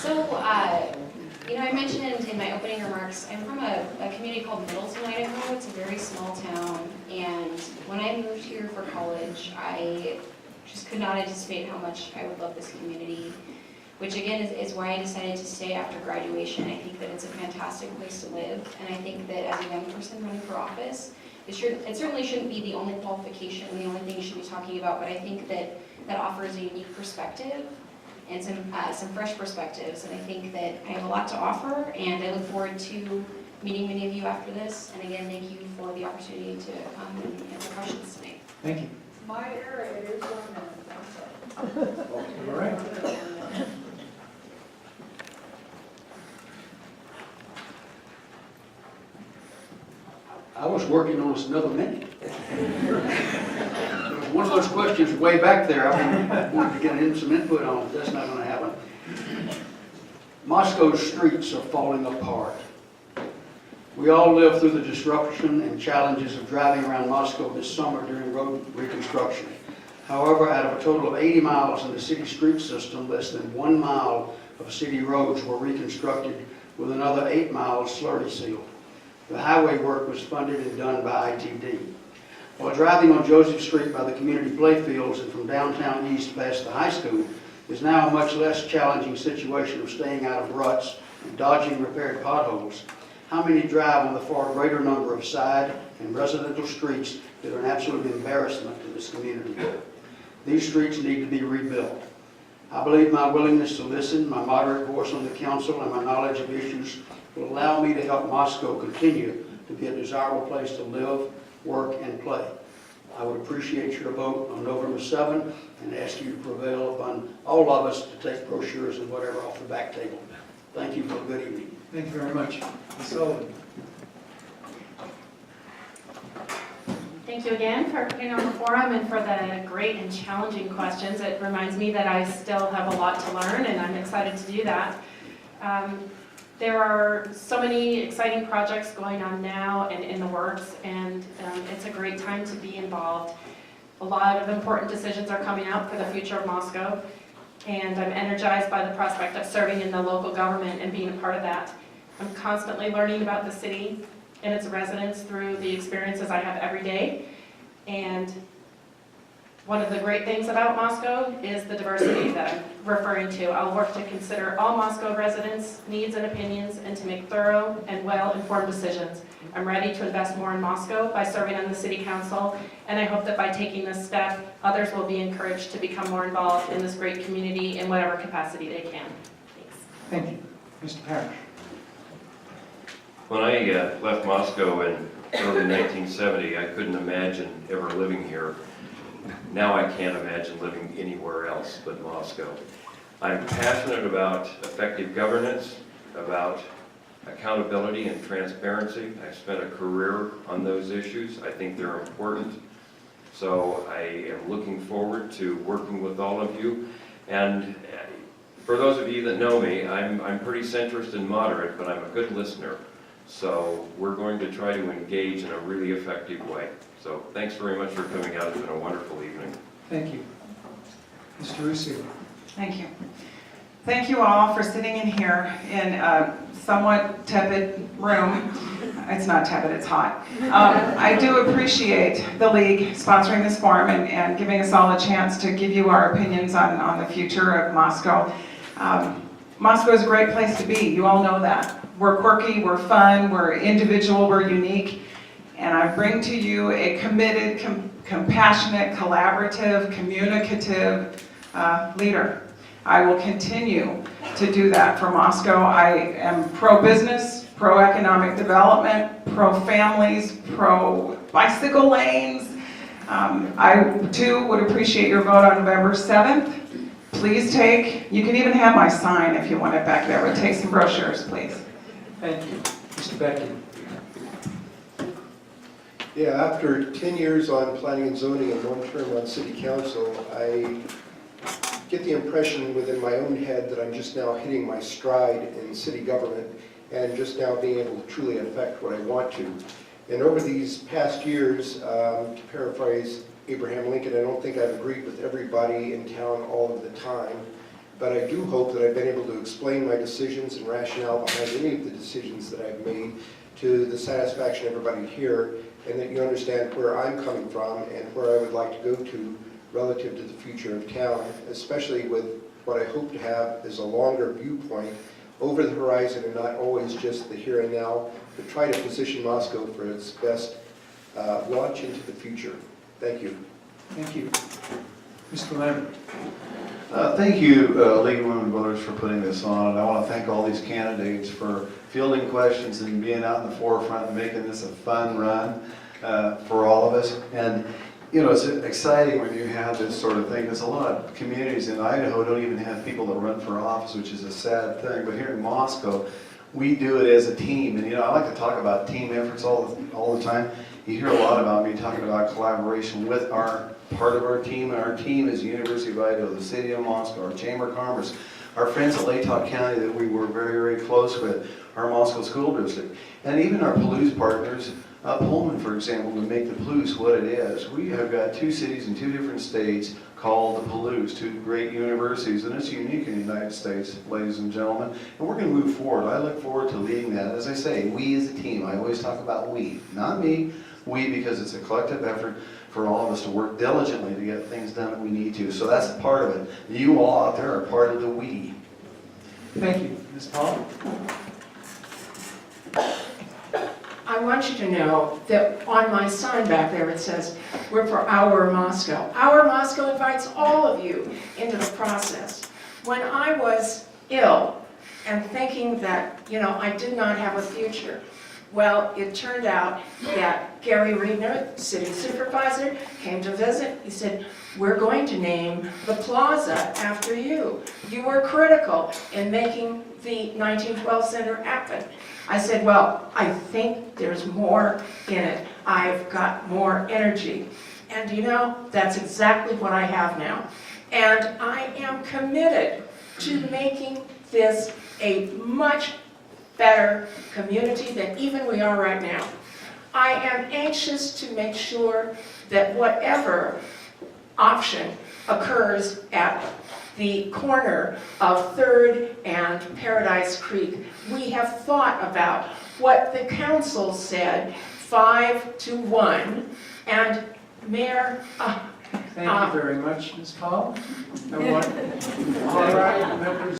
I mentioned in my opening remarks, I'm from a community called Middleton, Idaho. It's a very small town, and when I moved here for college, I just could not anticipate how much I would love this community, which again is why I decided to stay after graduation. I think that it's a fantastic place to live, and I think that as a young person running for office, it certainly shouldn't be the only qualification and the only thing you should be talking about, but I think that offers a unique perspective and some fresh perspectives, and I think that I have a lot to offer, and I look forward to meeting many of you after this. And again, thank you for the opportunity to come and answer questions tonight. Thank you. My area is 1 minute. All right. I was working on this another minute. There was one of those questions way back there I wanted to get some input on, but that's not going to happen. Moscow's streets are falling apart. We all lived through the disruption and challenges of driving around Moscow this summer during road reconstruction. However, out of a total of 80 miles in the city street system, less than 1 mile of city roads were reconstructed, with another 8 miles slurry sealed. The highway work was funded and done by ITD. While driving on Joseph Street by the community playfields and from downtown east past the high school is now a much less challenging situation of staying out of ruts and dodging repaired potholes, how many drive on the far greater number of side and residential streets that are an absolute embarrassment to this community? These streets need to be rebuilt. I believe my willingness to listen, my moderate voice on the council, and my knowledge of issues will allow me to help Moscow continue to be a desirable place to live, work, and play. I would appreciate your vote on November 7 and ask you to prevail upon all of us to take brochures and whatever off the back table. Thank you for a good evening. Thank you very much. Ms. Sullivan. Thank you again for putting on the forum and for the great and challenging questions. It reminds me that I still have a lot to learn, and I'm excited to do that. There are so many exciting projects going on now and in the works, and it's a great time to be involved. A lot of important decisions are coming out for the future of Moscow, and I'm energized by the prospect of serving in the local government and being a part of that. I'm constantly learning about the city and its residents through the experiences I have every day. And one of the great things about Moscow is the diversity that I'm referring to. I'll work to consider all Moscow residents' needs and opinions and to make thorough and well-informed decisions. I'm ready to invest more in Moscow by serving on the City Council, and I hope that by taking this step, others will be encouraged to become more involved in this great community in whatever capacity they can. Thanks. Thank you. Mr. Parrish. When I left Moscow in early 1970, I couldn't imagine ever living here. Now I can't imagine living anywhere else but Moscow. I'm passionate about effective governance, about accountability and transparency. I've spent a career on those issues. I think they're important. So I am looking forward to working with all of you. And for those of you that know me, I'm pretty centrist and moderate, but I'm a good listener. So we're going to try to engage in a really effective way. So thanks very much for coming out. It's been a wonderful evening. Thank you. Mr. Russo. Thank you. Thank you all for sitting in here in a somewhat tepid room. It's not tepid, it's hot. I do appreciate the league sponsoring this forum and giving us all a chance to give you our opinions on the future of Moscow. Moscow is a great place to be. You all know that. We're quirky, we're fun, we're individual, we're unique. And I bring to you a committed, compassionate, collaborative, communicative leader. I will continue to do that for Moscow. I am pro-business, pro-economic development, pro-families, pro-bicycle lanes. I, too, would appreciate your vote on November 7th. Please take, you can even have my sign if you want it back there, but take some brochures, please. Thank you. Mr. Becky. Yeah, after 10 years on planning and zoning and 1 term on city council, I get the impression within my own head that I'm just now hitting my stride in city government and just now being able to truly affect what I want to. And over these past years, to paraphrase Abraham Lincoln, I don't think I've agreed with everybody in town all of the time, but I do hope that I've been able to explain my decisions and rationale behind any of the decisions that I've made to the satisfaction of everybody here, and that you understand where I'm coming from and where I would like to go to relative to the future of town, especially with what I hope to have is a longer viewpoint over the horizon and not always just the here and now, but try to position Moscow for its best launch into the future. Thank you. Thank you. Mr. Lambert. Thank you, League of Women Voters, for putting this on, and I want to thank all these candidates for fielding questions and being out in the forefront and making this a fun run for all of us. And you know, it's exciting when you have this sort of thing, because a lot of communities in Idaho don't even have people that run for office, which is a sad thing, but here in Moscow, we do it as a team. And you know, I like to talk about team efforts all the time. You hear a lot about me talking about collaboration with our part of our team, and our team is the University of Idaho, the City of Moscow, our Chamber of Commerce, our friends at Latah County that we were very, very close with, our Moscow School District, and even our Palouse partners, Pullman, for example, to make the Palouse what it is. We have got 2 cities in 2 different states called the Palouse, 2 great universities, and it's unique in the United States, ladies and gentlemen, and we're going to move forward. I look forward to leading that. As I say, we as a team, I always talk about we, not me, we, because it's a collective effort for all of us to work diligently to get things done that we need to. So that's part of it. You all out there are part of the we. Thank you. Ms. Paul? I want you to know that on my sign back there, it says, we're for Our Moscow. Our Moscow invites all of you into the process. When I was ill and thinking that, you know, I did not have a future, well, it turned out that Gary Reedner, city supervisor, came to visit. He said, we're going to name the plaza after you. You were critical in making the 1912 Center happen. I said, well, I think there's more in it. I've got more energy. And you know, that's exactly what I have now. And I am committed to making this a much better community than even we are right now. I am anxious to make sure that whatever option occurs at the corner of 3rd and Paradise Creek, we have thought about what the council said, 5-1, and Mayor, Thank you very much, Ms. Paul. All right, members.